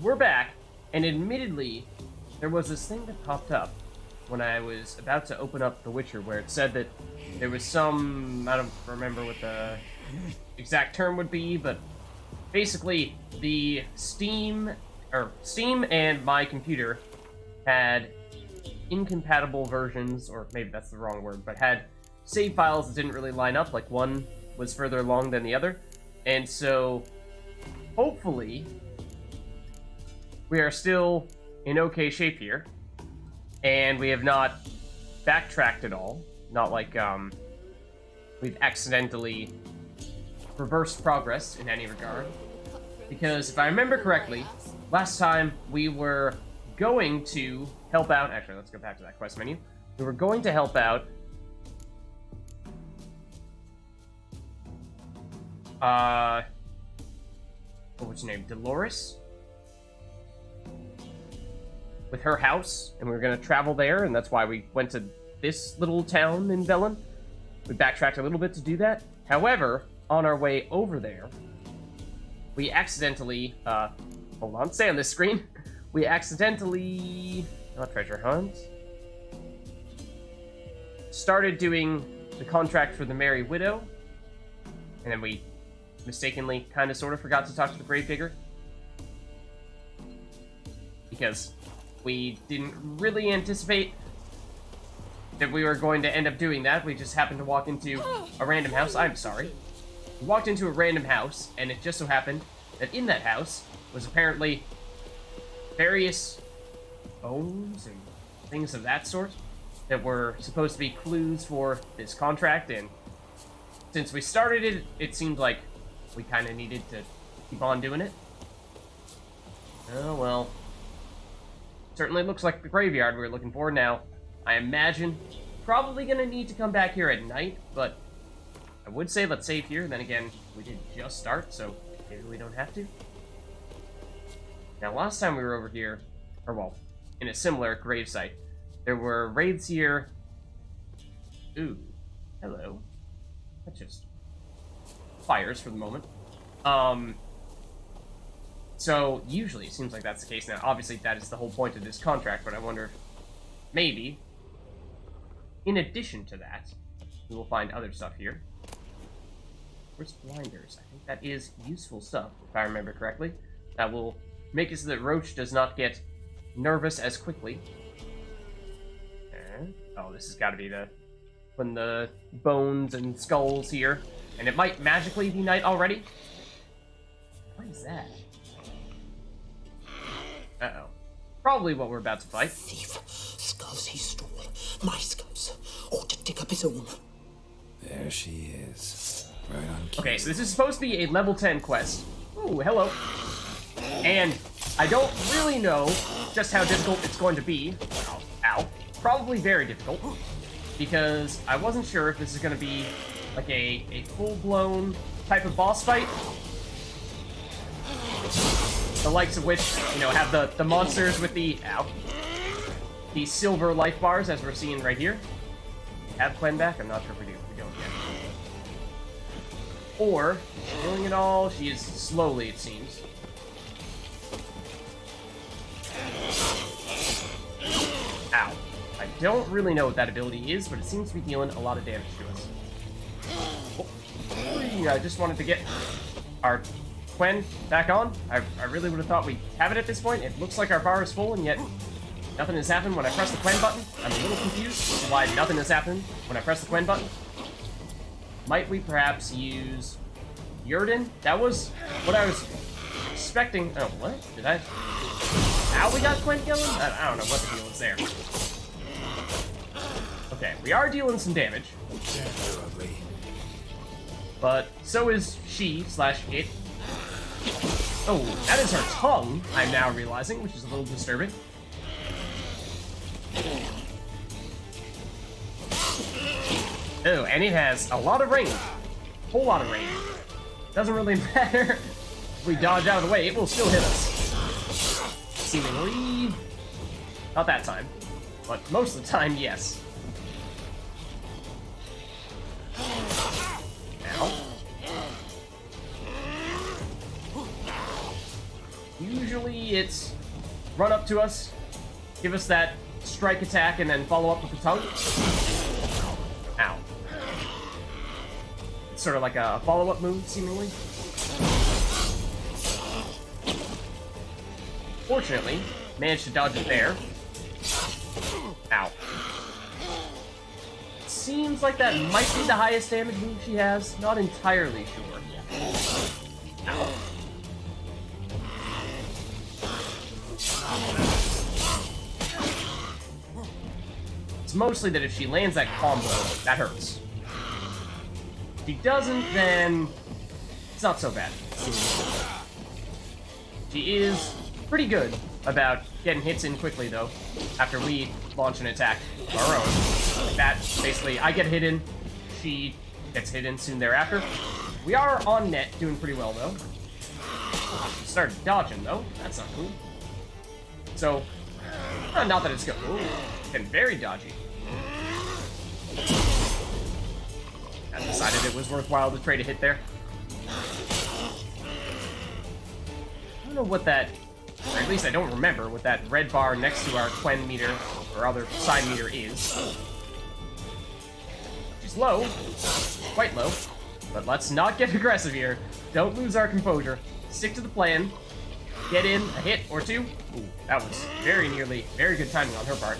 we're back, and admittedly, there was this thing that popped up when I was about to open up The Witcher, where it said that there was some, I don't remember what the exact term would be, but basically the Steam and my computer had incompatible versions, or maybe that's the wrong word, but had save files that didn't really line up, like one was further along than the other, and so hopefully we are still in okay shape here, and we have not backtracked at all, not like we've accidentally reversed progress in any regard, because if I remember correctly, last time we were going to help out, actually let's go back to that quest menu, we were going to help out what's her name, Dolores? With her house, and we were going to travel there, and that's why we went to this little town in Velen. We backtracked a little bit to do that. However, on our way over there, we accidentally, hold on, stay on this screen. We accidentally, not treasure hunt, started doing the contract for the Merry Widow, and then we mistakenly kind of sort of forgot to talk to the Gravedigger. Because we didn't really anticipate that we were going to end up doing that. We just happened to walk into a random house. I'm sorry. We walked into a random house, and it just so happened that in that house was apparently various bones and things of that sort that were supposed to be clues for this contract, and since we started it, it seemed like we kind of needed to keep on doing it. Oh, well. Certainly looks like the graveyard we were looking for. Now, I imagine probably going to need to come back here at night, but I would say let's save here. Then again, we did just start, so maybe we don't have to. Now, last time we were over here, or well, in a similar gravesite, there were raids here. Ooh, hello. That's just fires for the moment. So, usually it seems like that's the case now. Obviously, that is the whole point of this contract, but I wonder if maybe, in addition to that, we will find other stuff here. Where's blinders? I think that is useful stuff, if I remember correctly. That will make it so that Roach does not get nervous as quickly. Oh, this has got to be when the bones and skulls here. And it might magically be night already. What is that? Uh-oh. Probably what we're about to fight. Thief. Skulls he stole. My skulls. Ought to dig up his own. There she is. Right on cue. Okay, so this is supposed to be a level 10 quest. Ooh, hello. And I don't really know just how difficult it's going to be. Ow. Probably very difficult. Because I wasn't sure if this is going to be like a full-blown type of boss fight. The likes of which, you know, have the monsters with the silver life bars, as we're seeing right here. Have Quen back? I'm not sure if we do. We don't yet. Or, doing it all, she is slowly, it seems. Ow. I don't really know what that ability is, but it seems to be dealing a lot of damage to us. Oh, I just wanted to get our Quen back on. I really would have thought we'd have it at this point. It looks like our bar is full, and yet nothing has happened when I press the Quen button. I'm a little confused as to why nothing has happened when I press the Quen button. Might we perhaps use Yurden? That was what I was expecting. Oh, what? Did I? How we got Quen going? I don't know what the deal is there. Okay, we are dealing some damage. But so is she/it. Oh, that is her tongue, I'm now realizing, which is a little disturbing. Oh, and it has a lot of range. Whole lot of range. Doesn't really matter. If we dodge out of the way, it will still hit us. Seemingly. Not that time. But most of the time, yes. Usually see it run up to us, give us that strike attack, and then follow up with the tongue. Ow. It's sort of like a follow-up move, seemingly. Fortunately, managed to dodge it there. Ow. Seems like that might be the highest damage move she has. Not entirely sure. Ow. It's mostly that if she lands that combo, that hurts. If she doesn't, then it's not so bad. She is pretty good about getting hits in quickly, though, after we launch an attack of our own. Like that, basically, I get hit in, she gets hit in soon thereafter. We are on net, doing pretty well, though. She started dodging, though. That's not cool. So, not that it's good. Ooh, getting very dodgy. I decided it was worthwhile to trade a hit there. I don't know what that, or at least I don't remember what that red bar next to our Quen meter, or other side meter is. She's low, quite low, but let's not get aggressive here. Don't lose our composure. Stick to the plan. Get in a hit or two. Ooh, that was very nearly, very good timing on her part.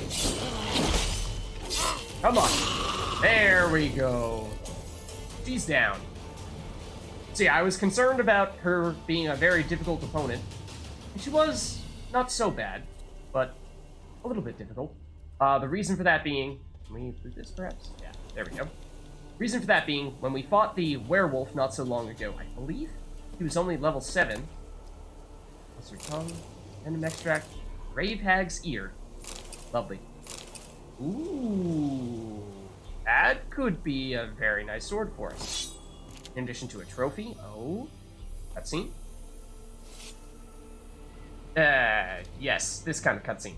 Come on. There we go. She's down. So yeah, I was concerned about her being a very difficult opponent. And she was not so bad, but a little bit difficult. The reason for that being... Can we do this, perhaps? Yeah, there we go. Reason for that being, when we fought the werewolf not so long ago, I believe he was only level 7. What's her tongue? Venom extract. Grave Hag's ear. Lovely. Ooh. That could be a very nice sword for us. In addition to a trophy. Oh. Cutscene? Yes. This kind of cutscene.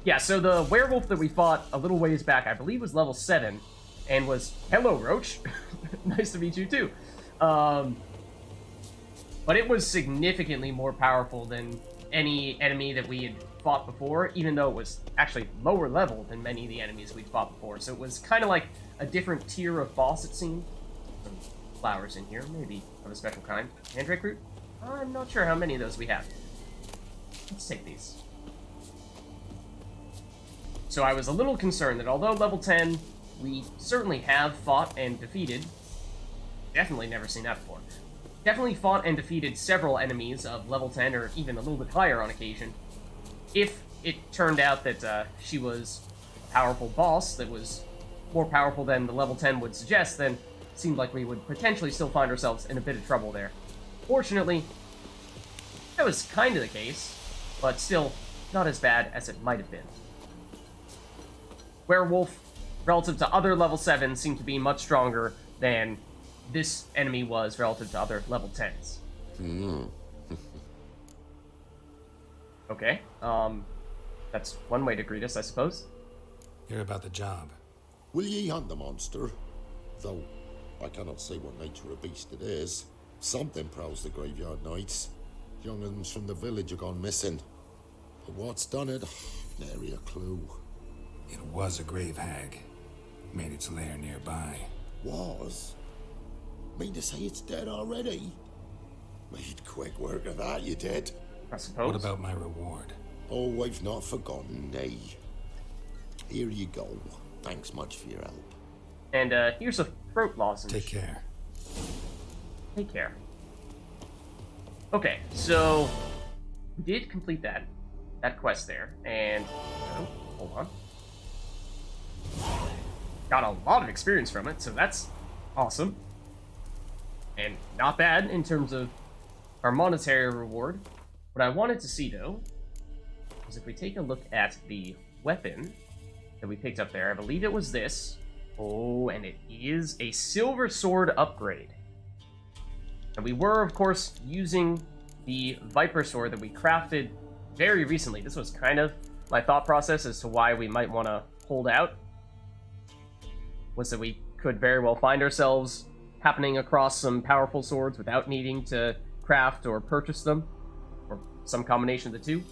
Yeah, so the werewolf that we fought a little ways back, I believe was level 7, and was... Hello, Roach. Nice to meet you, too. But it was significantly more powerful than any enemy that we had fought before, even though it was actually lower level than many of the enemies we'd fought before. So it was kind of like a different tier of boss, it seemed. Some flowers in here, maybe of a special kind. Mandrake root? I'm not sure how many of those we have. Let's take these. So I was a little concerned that although level 10, we certainly have fought and defeated. Definitely never seen that before. Definitely fought and defeated several enemies of level 10 or even a little bit higher on occasion. If it turned out that she was a powerful boss that was more powerful than the level 10 would suggest, then it seemed like we would potentially still find ourselves in a bit of trouble there. Fortunately, that was kind of the case, but still not as bad as it might have been. Werewolf, relative to other level 7s, seemed to be much stronger than this enemy was relative to other level 10s. Okay, that's one way to greet us, I suppose. Hear about the job. Will ye hunt the monster? Though I cannot say what nature of beast it is. Something prowls the graveyard nights. Young'uns from the village are gone missing. But what's done it? Nary a clue. It was a grave hag. Made its lair nearby. Was? Mean to say it's dead already? Made quick work of that, you did. I suppose. What about my reward? Oh, I've not forgotten, nay. Here you go. Thanks much for your help. And here's a throat lozenge. Take care. Take care. Okay, so we did complete that quest there, and oh, hold on. Got a lot of experience from it, so that's awesome. And not bad in terms of our monetary reward. What I wanted to see, though, is if we take a look at the weapon that we picked up there. I believe it was this. Oh, and it is a silver sword upgrade. And we were, of course, using the Viper sword that we crafted very recently. This was kind of my thought process as to why we might want to hold out. Was that we could very well find ourselves happening across some powerful swords without needing to craft or purchase them. Or some combination of the two.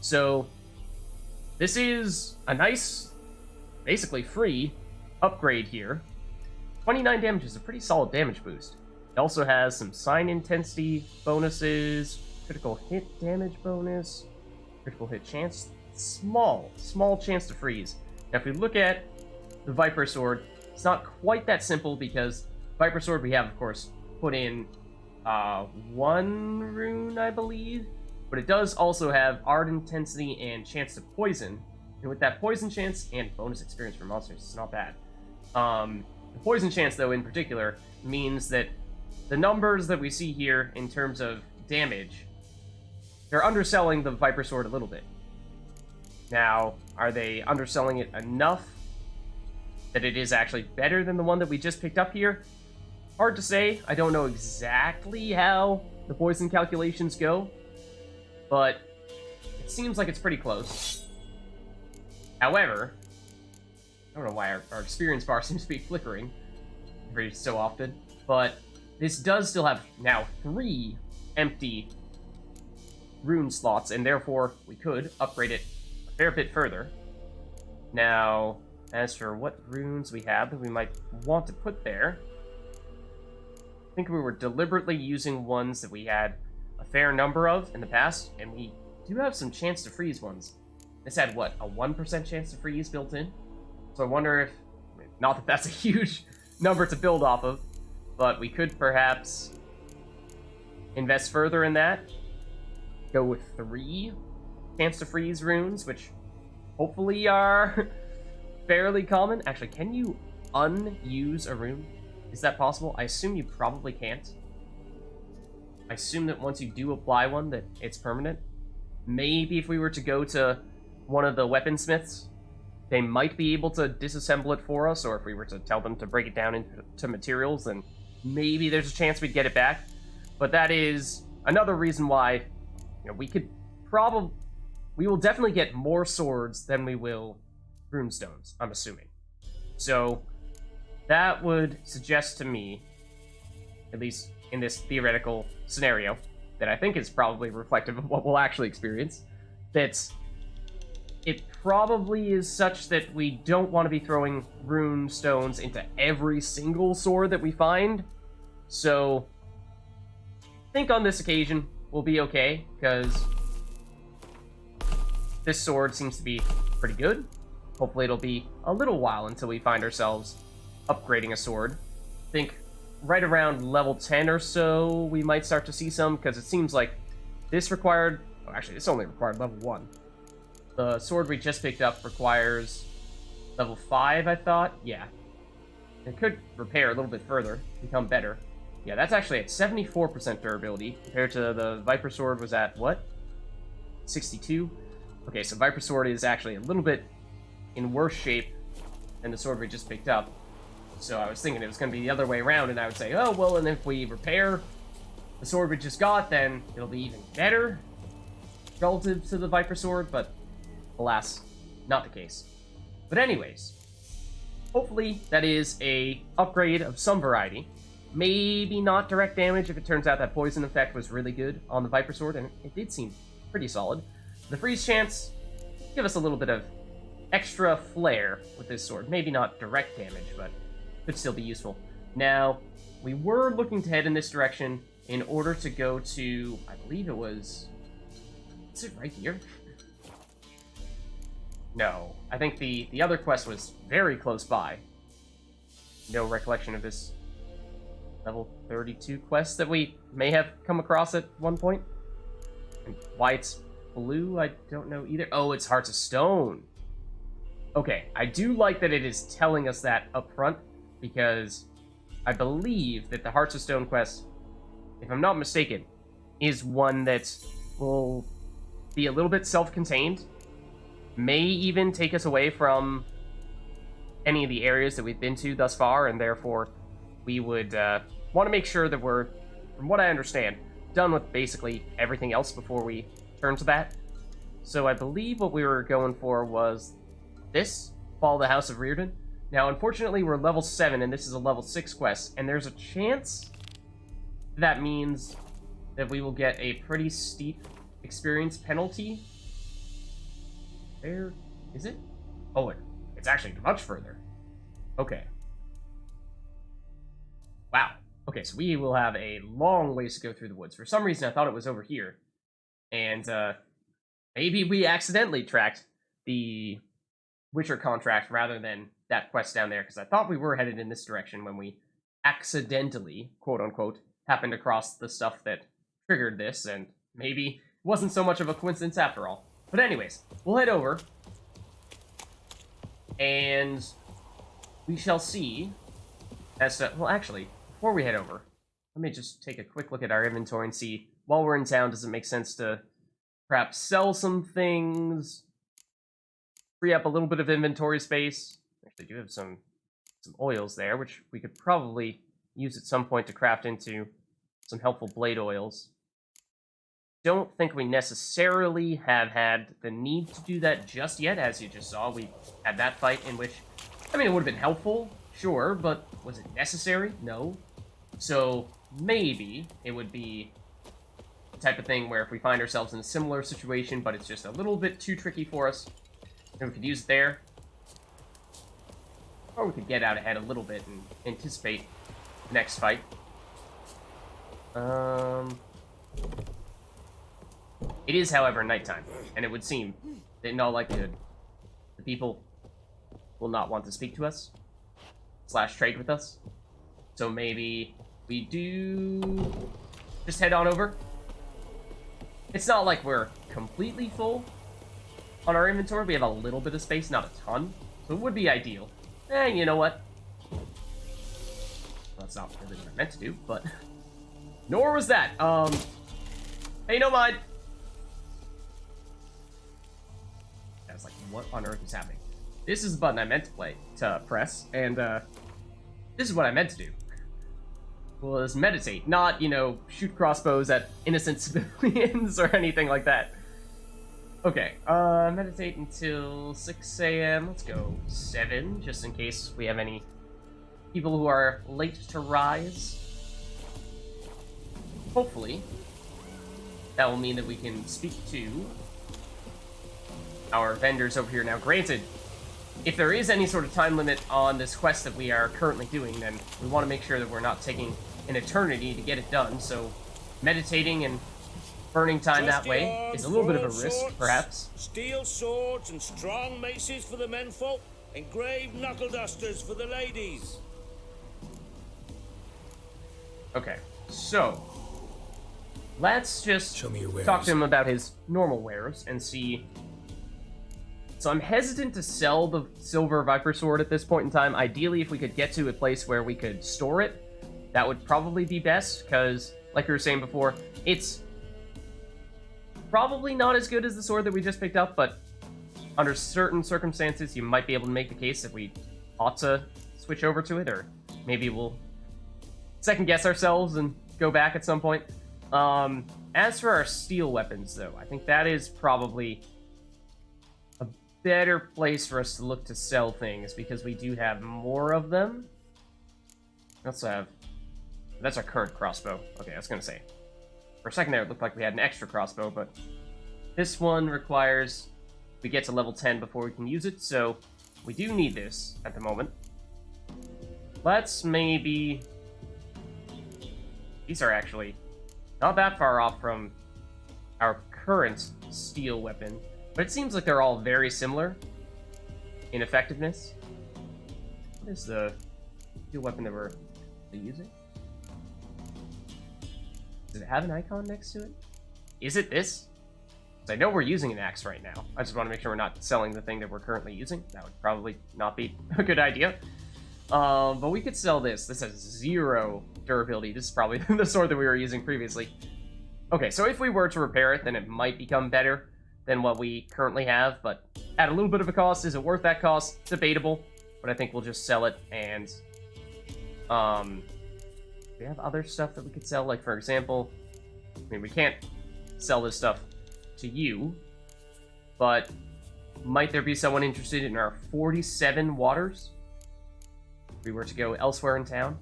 So this is a nice, basically free upgrade here. 29 damage is a pretty solid damage boost. It also has some sign intensity bonuses, critical hit damage bonus, critical hit chance, small chance to freeze. Now if we look at the Viper Sword, it's not quite that simple because Viper Sword we have, of course, put in 1 rune, I believe, but it does also have Ard Intensity and chance to poison, and with that poison chance and bonus experience for monsters, it's not bad. The poison chance, though, in particular, means that the numbers that we see here in terms of damage, they're underselling the Viper Sword a little bit. Now, are they underselling it enough that it is actually better than the one that we just picked up here? Hard to say. I don't know exactly how the poison calculations go, but it seems like it's pretty close. However, I don't know why our experience bar seems to be flickering every so often, but this does still have now 3 empty rune slots, and therefore we could upgrade it a fair bit further. Now, as for what runes we have that we might want to put there, I think we were deliberately using ones that we had a fair number of in the past, and we do have some chance to freeze ones. This had, what, a 1% chance to freeze built in? So I wonder if, not that that's a huge number to build off of, but we could perhaps invest further in that. Go with 3 chance to freeze runes, which hopefully are fairly common. Actually, can you unuse a rune? Is that possible? I assume you probably can't. I assume that once you do apply one, that it's permanent. Maybe if we were to go to one of the weaponsmiths, they might be able to disassemble it for us, or if we were to tell them to break it down into materials, then maybe there's a chance we'd get it back. But that is another reason why, we will definitely get more swords than we will runestones, I'm assuming. So that would suggest to me, at least in this theoretical scenario, that I think is probably reflective of what we'll actually experience, that it probably is such that we don't want to be throwing rune stones into every single sword that we find. So I think on this occasion we'll be okay, because this sword seems to be pretty good. Hopefully it'll be a little while until we find ourselves upgrading a sword. I think right around level 10 or so we might start to see some, because it seems like this required... Oh, actually, this only required level 1. The sword we just picked up requires level 5, I thought. Yeah. It could repair a little bit further, become better. Yeah, that's actually at 74% durability, compared to the Viper Sword was at, what? 62? Okay, so Viper Sword is actually a little bit in worse shape than the sword we just picked up. So I was thinking it was going to be the other way around, and I would say, oh, well, and if we repair the sword we just got, then it'll be even better relative to the Viper Sword, but alas, not the case. But anyways, hopefully that is a upgrade of some variety. Maybe not direct damage if it turns out that poison effect was really good on the Viper Sword, and it did seem pretty solid. The freeze chance, give us a little bit of extra flair with this sword. Maybe not direct damage, but could still be useful. Now, we were looking to head in this direction in order to go to, I believe it was... Is it right here? No, I think the other quest was very close by. No recollection of this level 32 quest that we may have come across at one point. And why it's blue, I don't know either. Oh, it's Hearts of Stone. Okay, I do like that it is telling us that up front, because I believe that the Hearts of Stone quest, if I'm not mistaken, is one that will be a little bit self-contained, may even take us away from any of the areas that we've been to thus far, and therefore we would want to make sure that we're, from what I understand, done with basically everything else before we turn to that. So I believe what we were going for was this, Fall the House of Reardon. Now, unfortunately, we're level 7, and this is a level 6 quest, and there's a chance that means that we will get a pretty steep experience penalty. Where is it? Oh, it's actually much further. Okay. Wow. Okay, so we will have a long ways to go through the woods. For some reason, I thought it was over here. And maybe we accidentally tracked the Witcher contract rather than that quest down there, because I thought we were headed in this direction when we accidentally, quote-unquote, happened across the stuff that triggered this, and maybe it wasn't so much of a coincidence after all. But anyways, we'll head over, and we shall see as to... Well, actually, before we head over, let me just take a quick look at our inventory and see, while we're in town, does it make sense to perhaps sell some things, free up a little bit of inventory space. Actually, do have some oils there, which we could probably use at some point to craft into some helpful blade oils. Don't think we necessarily have had the need to do that just yet. As you just saw, we had that fight in which, I mean, it would have been helpful, sure, but was it necessary? No. So maybe it would be the type of thing where if we find ourselves in a similar situation, but it's just a little bit too tricky for us, then we could use it there. Or we could get out ahead a little bit and anticipate the next fight. It is, however, nighttime, and it would seem that in all likelihood, the people will not want to speak to us, / trade with us. So maybe we do just head on over. It's not like we're completely full on our inventory. We have a little bit of space, not a ton, so it would be ideal. You know what? Well, that's not really what I meant to do, but... Nor was that. Hey, no mind. I was like, what on earth is happening? This is the button I meant to press, and, this is what I meant to do. Was meditate, not, you know, shoot crossbows at innocent civilians or anything like that. Okay, meditate until 6 a.m. Let's go 7, just in case we have any people who are late to rise. Hopefully, that will mean that we can speak to our vendors over here. Now, granted, if there is any sort of time limit on this quest that we are currently doing, then we want to make sure that we're not taking an eternity to get it done, so meditating and burning time that way is a little bit of a risk, perhaps. Steel swords and strong maces for the menfolk, engraved knuckle dusters for the ladies. Okay, so let's just Show me your wares. talk to him about his normal wares and see. So I'm hesitant to sell the Silver Viper Sword at this point in time. Ideally, if we could get to a place where we could store it, that would probably be best, because, like we were saying before, it's probably not as good as the sword that we just picked up, but under certain circumstances, you might be able to make the case that we ought to switch over to it, or maybe we'll second-guess ourselves and go back at some point. As for our steel weapons, though, I think that is probably a better place for us to look to sell things, because we do have more of them. We also have... That's our current crossbow. Okay, I was going to say. For a second there, it looked like we had an extra crossbow, but this one requires we get to level 10 before we can use it, so we do need this at the moment. Let's maybe... These are actually not that far off from our current steel weapon, but it seems like they're all very similar in effectiveness. What is the steel weapon that we're using? Does it have an icon next to it? Is it this? Because I know we're using an axe right now. I just want to make sure we're not selling the thing that we're currently using. That would probably not be a good idea. But we could sell this. This has 0 durability. This is probably the sword that we were using previously. Okay, so if we were to repair it, then it might become better than what we currently have, but at a little bit of a cost. Is it worth that cost? Debatable, but I think we'll just sell it, and we have other stuff that we could sell, like, for example, I mean, we can't sell this stuff to you, but might there be someone interested in our 47 waters if we were to go elsewhere in town?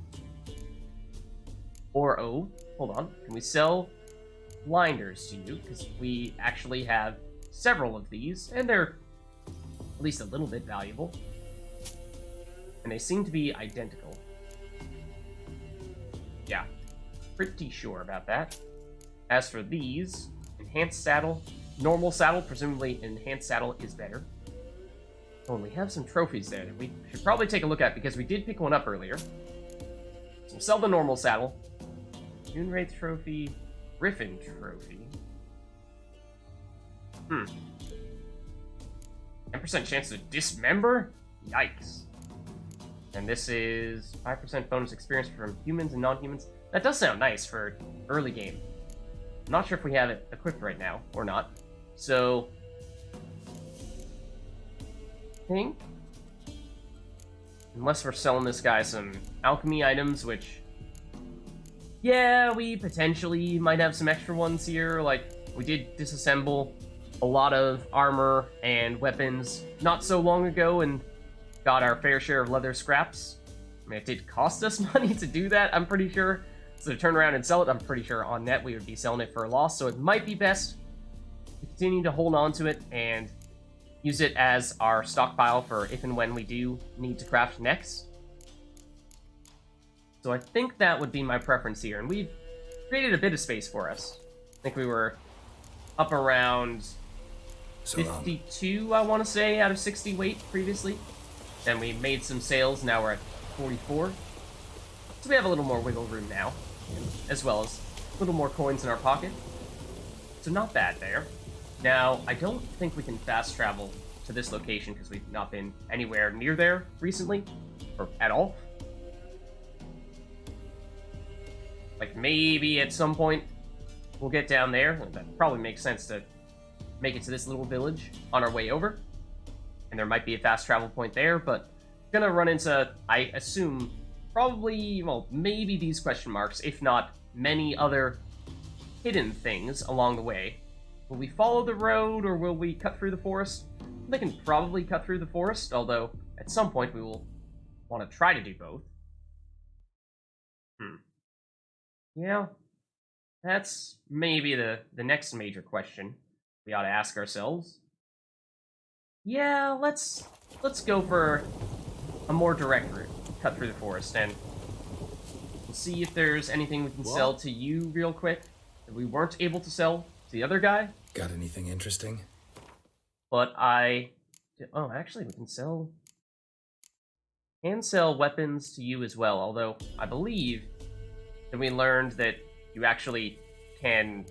Or, oh, hold on, can we sell blinders to you, because we actually have several of these, and they're at least a little bit valuable. And they seem to be identical. Yeah, pretty sure about that. As for these, enhanced saddle, normal saddle, presumably enhanced saddle is better. Oh, and we have some trophies there that we should probably take a look at because we did pick one up earlier. So we'll sell the normal saddle. Dune Wraith trophy, Griffin trophy. 10% chance to dismember? Yikes. And this is 5% bonus experience from humans and non-humans. That does sound nice for early game. I'm not sure if we have it equipped right now or not. So, I think, unless we're selling this guy some alchemy items, which, yeah, we potentially might have some extra ones here. Like, we did disassemble a lot of armor and weapons not so long ago and got our fair share of leather scraps. I mean, it did cost us money to do that, I'm pretty sure. So to turn around and sell it, I'm pretty sure on net we would be selling it for a loss. So it might be best to continue to hold on to it and use it as our stockpile for if and when we do need to craft next. So I think that would be my preference here. And we've created a bit of space for us. I think we were up around 52, I want to say, out of 60 weight previously. Then we made some sales, now we're at 44. So we have a little more wiggle room now, as well as a little more coins in our pocket. So not bad there. Now, I don't think we can fast travel to this location because we've not been anywhere near there recently, or at all. Like, maybe at some point we'll get down there. That probably makes sense to make it to this little village on our way over. And there might be a fast travel point there, but gonna run into, I assume, probably, well, maybe these question marks, if not many other hidden things along the way. Will we follow the road, or will we cut through the forest? They can probably cut through the forest, although at some point we will want to try to do both. Yeah, that's maybe the next major question we ought to ask ourselves. Yeah, let's go for a more direct route, cut through the forest, and we'll see if there's anything we can sell to you real quick that we weren't able to sell to the other guy. Got anything interesting? But oh, actually, we can sell weapons to you as well, although I believe that we learned that you actually can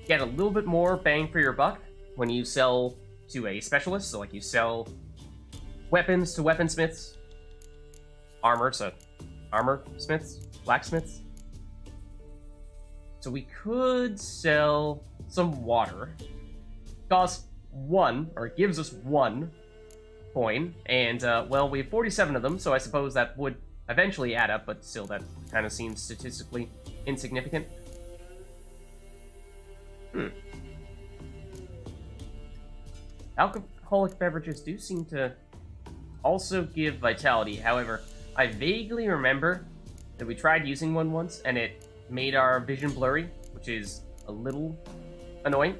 get a little bit more bang for your buck when you sell to a specialist. So, like, you sell weapons to weaponsmiths, armor to armor smiths, blacksmiths. So we could sell some water. Costs 1, or it gives us 1 coin, and, well, we have 47 of them, so I suppose that would eventually add up, but still, that kind of seems statistically insignificant. Alcoholic beverages do seem to also give vitality. However, I vaguely remember that we tried using one once, and it made our vision blurry, which is a little annoying.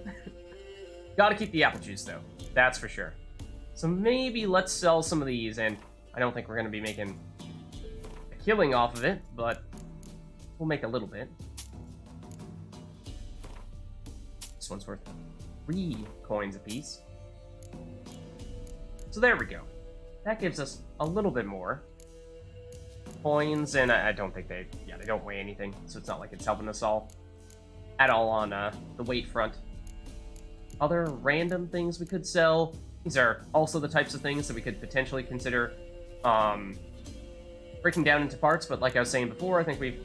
Gotta keep the apple juice, though. That's for sure. So maybe let's sell some of these, and I don't think we're going to be making a killing off of it, but we'll make a little bit. This one's worth 3 coins apiece. So there we go. That gives us a little bit more coins, and I don't think they don't weigh anything, so it's not like it's helping us all at all on the weight front. Other random things we could sell. These are also the types of things that we could potentially consider breaking down into parts, but like I was saying before, I think we've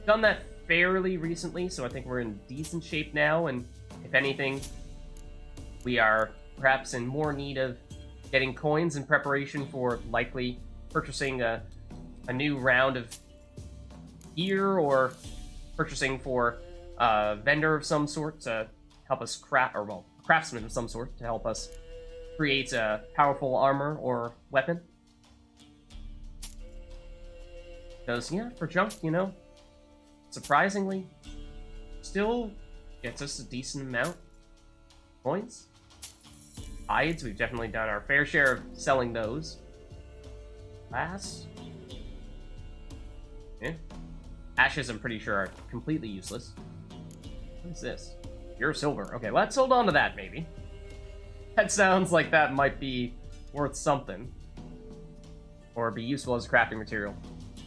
done that fairly recently, so I think we're in decent shape now, and if anything, we are perhaps in more need of getting coins in preparation for likely purchasing a new round of gear, or purchasing for a vendor of some sort to help us craftsman of some sort to help us create a powerful armor or weapon. Because, yeah, for junk, surprisingly, still gets us a decent amount of coins. Hides, we've definitely done our fair share of selling those. Glass. Yeah. Ashes, I'm pretty sure, are completely useless. What is this? Pure silver. Okay, let's hold on to that, maybe. That sounds like that might be worth something. Or be useful as a crafting material.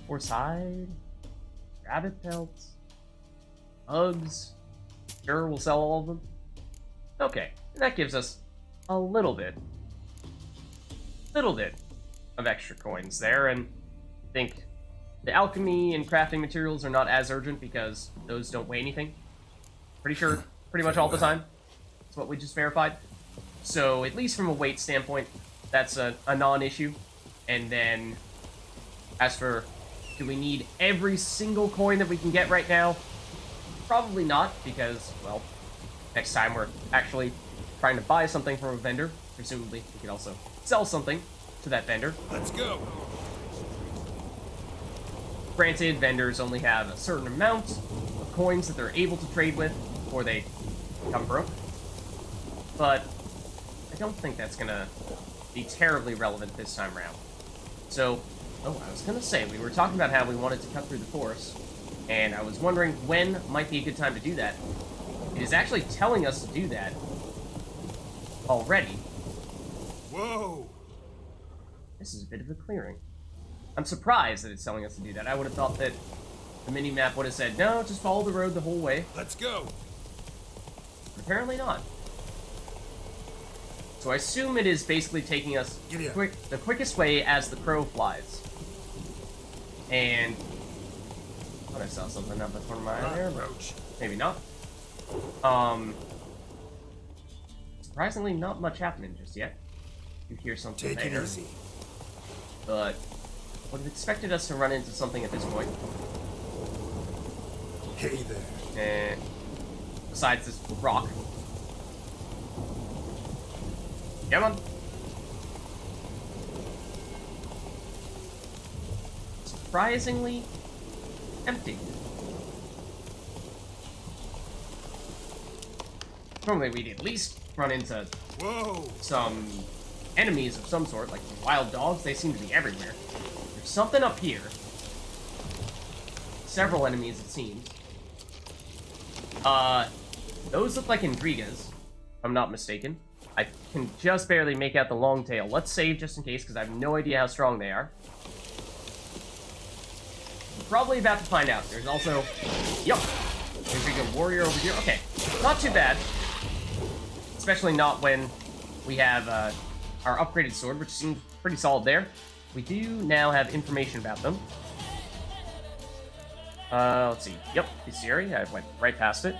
Horse hide. Rabbit pelts. Hugs. Sure, we'll sell all of them. Okay, that gives us a little bit of extra coins there, and I think the alchemy and crafting materials are not as urgent because those don't weigh anything. Pretty sure, pretty much all the time. That's what we just verified. So, at least from a weight standpoint, that's a non-issue. And then, as for, do we need every single coin that we can get right now? Probably not, because, well, next time we're actually trying to buy something from a vendor. Presumably, we can also sell something to that vendor. Let's go. Granted, vendors only have a certain amount of coins that they're able to trade with before they become broke. But I don't think that's gonna be terribly relevant this time around. So, oh, I was gonna say, we were talking about how we wanted to cut through the forest, and I was wondering when might be a good time to do that. It is actually telling us to do that already. Whoa! This is a bit of a clearing. I'm surprised that it's telling us to do that. I would have thought that the mini-map would have said, no, just follow the road the whole way. Let's go! But apparently not. So I assume it is basically taking us the quickest way as the crow flies. And... I thought I saw something up in the corner of my eye there, but maybe not. Surprisingly, not much happening just yet. You hear something Take there. it easy. But would have expected us to run into something at this point. Hey there. Besides this rock. Come on. Surprisingly empty. Normally we'd at least run into some enemies of some sort, like wild dogs. They seem to be everywhere. There's something up here. Several enemies, it seems. Those look like Indrigas, if I'm not mistaken. I can just barely make out the long tail. Let's save just in case, because I have no idea how strong they are. We're probably about to find out. There's also... Yup! Indriga warrior over here. Okay, not too bad. Especially not when we have our upgraded sword, which seems pretty solid there. We do now have information about them. Let's see. Yep, Pisiri. I went right past it.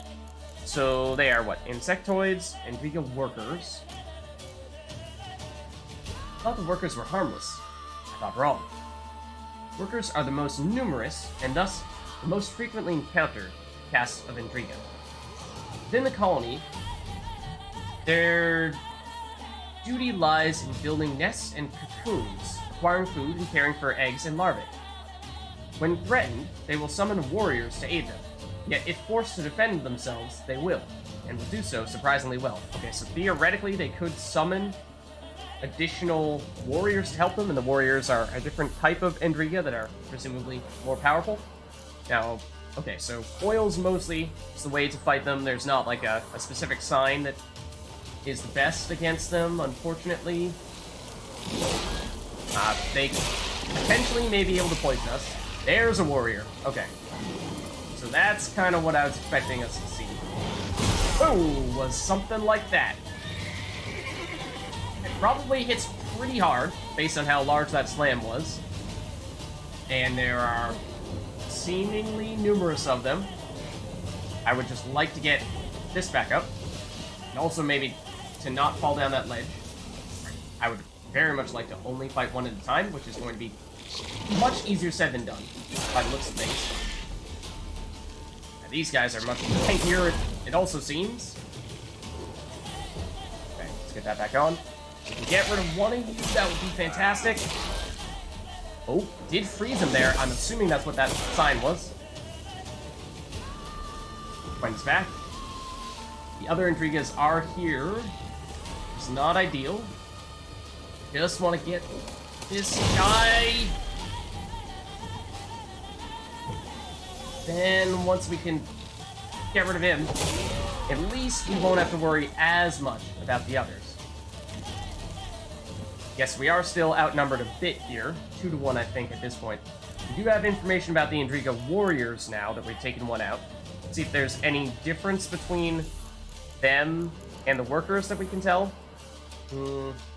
So they are what? Insectoids, Indriga workers. I thought the workers were harmless. I thought wrong. Workers are the most numerous, and thus the most frequently encountered caste of Indriga. Within the colony, their duty lies in building nests and cocoons, acquiring food and caring for eggs and larvae. When threatened, they will summon warriors to aid them. Yet, if forced to defend themselves, they will, and will do so surprisingly well. Okay, so theoretically, they could summon additional warriors to help them, and the warriors are a different type of Indriga that are presumably more powerful. Now, okay, so foils mostly is the way to fight them. There's not like a specific sign that is the best against them, unfortunately. They potentially may be able to poison us. There's a warrior. Okay. So that's kind of what I was expecting us to see. Oh, was something like that. It probably hits pretty hard, based on how large that slam was. And there are seemingly numerous of them. I would just like to get this back up. And also maybe to not fall down that ledge. I would very much like to only fight one at a time, which is going to be much easier said than done, by the looks of things. Now, these guys are much tankier, it also seems. Okay, let's get that back on. If we can get rid of one of you, that would be fantastic. Oh, did freeze him there. I'm assuming that's what that sign was. Coins back. The other Intrigas are here. It's not ideal. Just want to get this guy. Then once we can get rid of him, at least we won't have to worry as much about the others. Yes, we are still outnumbered a bit here. 2-1, I think, at this point. We do have information about the Intriga warriors now that we've taken one out. Let's see if there's any difference between them and the workers that we can tell.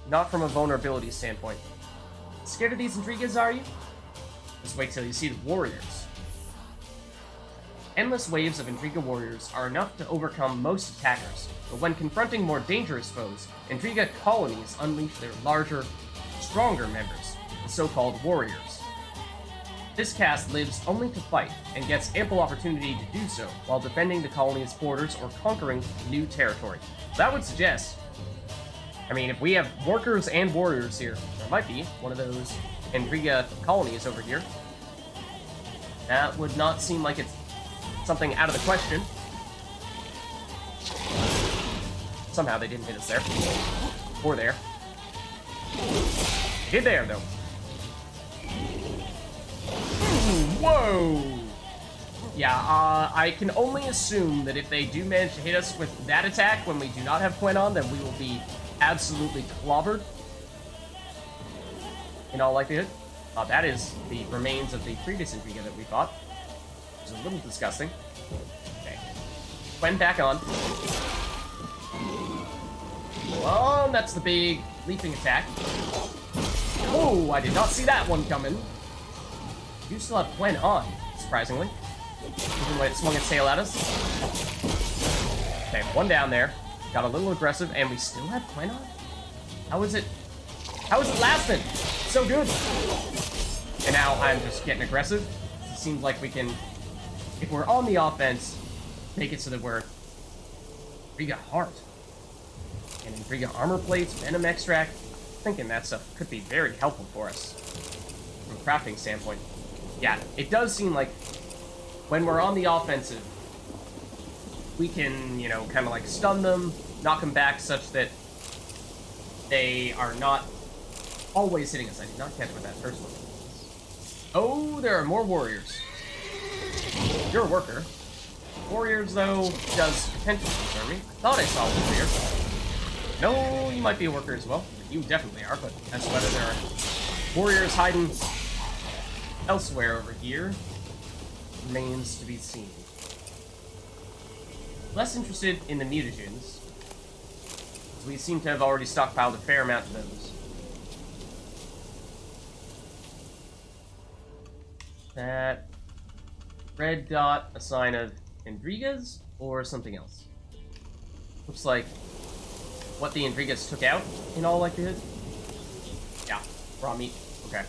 Not from a vulnerability standpoint. Scared of these Intrigas, are you? Just wait till you see the warriors. Endless waves of Intriga warriors are enough to overcome most attackers, but when confronting more dangerous foes, Intriga colonies unleash their larger, stronger members, the so-called warriors. This caste lives only to fight, and gets ample opportunity to do so while defending the colony's borders or conquering new territory. That would suggest, I mean, if we have workers and warriors here, there might be one of those Intriga colonies over here. That would not seem like it's something out of the question. Somehow they didn't hit us there. Or there. Hit there, though. Whoa! Yeah, I can only assume that if they do manage to hit us with that attack when we do not have Quen on, then we will be absolutely clobbered. In all likelihood. That is the remains of the previous Intriga that we fought. Which is a little disgusting. Okay. Quen back on. Oh, that's the big leaping attack. Oh, I did not see that one coming. You still have Quen on, surprisingly. Even when it swung its tail at us. Okay, one down there. Got a little aggressive, and we still have Quen on? How is it lasting? So good. And now I'm just getting aggressive. It seems like we can, if we're on the offense, make it so that we're Intriga Heart. And Intriga Armor Plates, Venom Extract. Thinking that stuff could be very helpful for us from a crafting standpoint. Yeah, it does seem like when we're on the offensive, we can, you know, kind of like stun them, knock them back such that they are not always hitting us. I did not catch what that first one was. Oh, there are more warriors. You're a worker. Warriors, though, does potentially concern me. I thought I saw one here. No, you might be a worker as well. You definitely are, but as to whether there are warriors hiding elsewhere over here remains to be seen. Less interested in the mutagens, as we seem to have already stockpiled a fair amount of those. That red dot a sign of Intrigas or something else? Looks like what the Intrigas took out, in all likelihood. Yeah, raw meat. Okay.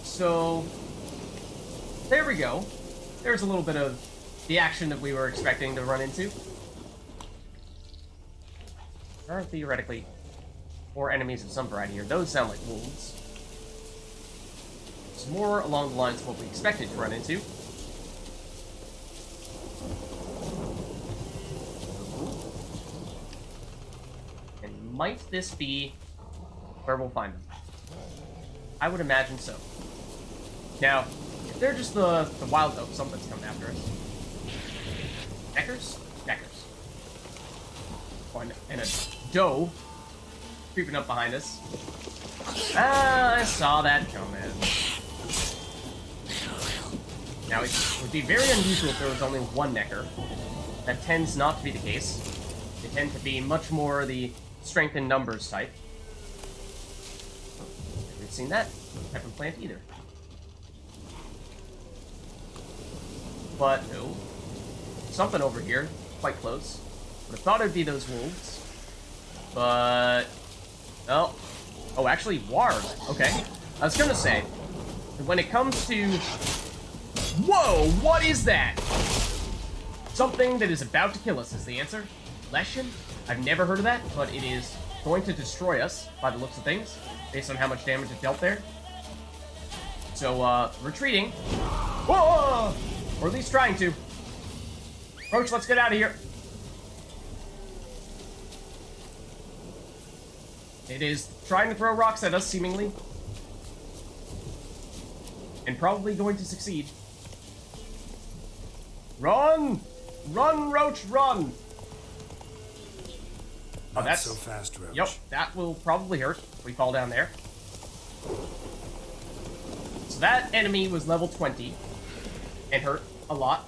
So, there we go. There's a little bit of the action that we were expecting to run into. There are theoretically more enemies of some variety here. Those sound like wolves. It's more along the lines of what we expected to run into. And might this be where we'll find them? I would imagine so. Now, if they're just the wild oak, something's coming after us. Neckers? Neckers. Oh, and a doe creeping up behind us. Ah, I saw that coming. Now, it would be very unusual if there was only one Necker. That tends not to be the case. They tend to be much more the strength in numbers type. Haven't seen that type of plant either. But, no. Something over here, quite close. Would have thought it'd be those wolves. But, oh. Oh, actually, warg. Okay. I was gonna say, when it comes to... Whoa, what is that? Something that is about to kill us is the answer. Leshen? I've never heard of that, but it is going to destroy us, by the looks of things, based on how much damage it dealt there. So, retreating. Whoa! Or at least trying to. Roach, let's get out of here. It is trying to throw rocks at us, seemingly. And probably going to succeed. Run! Run, Roach, run! Oh, Not that's so fast, Roach. Yep, that will probably hurt if we fall down there. So that enemy was level 20 and hurt a lot.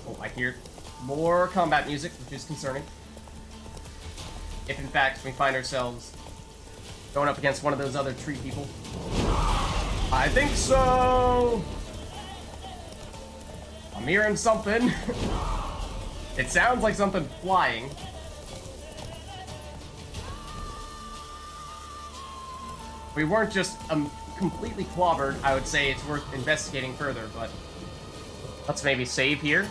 Oh, I hear more combat music, which is concerning. If in fact we find ourselves going up against one of those other tree people. I think so! I'm hearing something. It sounds like something flying. If we weren't just completely clobbered, I would say it's worth investigating further, but let's maybe save here.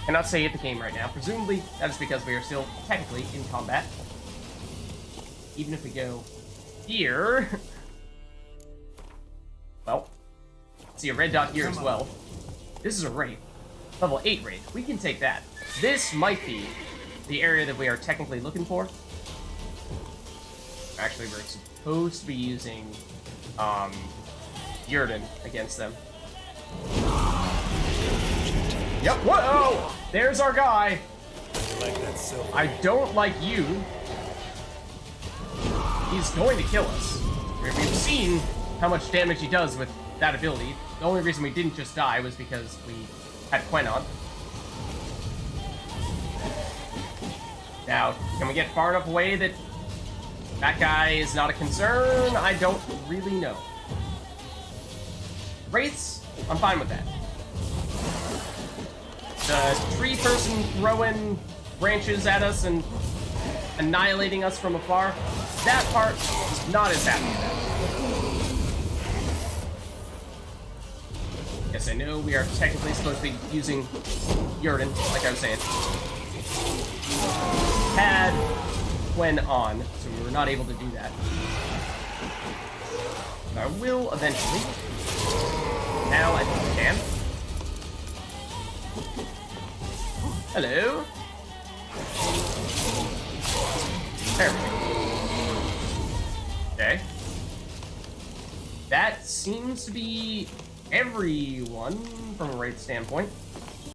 Cannot save the game right now. Presumably, that is because we are still technically in combat. Even if we go here... Well, see a red dot here as well. This is a raid. Level 8 raid. We can take that. This might be the area that we are technically looking for. Actually, we're supposed to be using Yurden against them. Yep, whoa! There's our guy! Like that silver. I don't like you. He's going to kill us. We've seen how much damage he does with that ability. The only reason we didn't just die was because we had Quen on. Now, can we get far enough away that that guy is not a concern? I don't really know. Wraiths? I'm fine with that. The tree person throwing branches at us and annihilating us from afar, that part is not as happy about. Yes, I know we are technically supposed to be using Yurden, like I was saying. Had Quen on, so we were not able to do that. But I will eventually. Now I think we can. Hello. There we go. Okay. That seems to be everyone from a raid standpoint.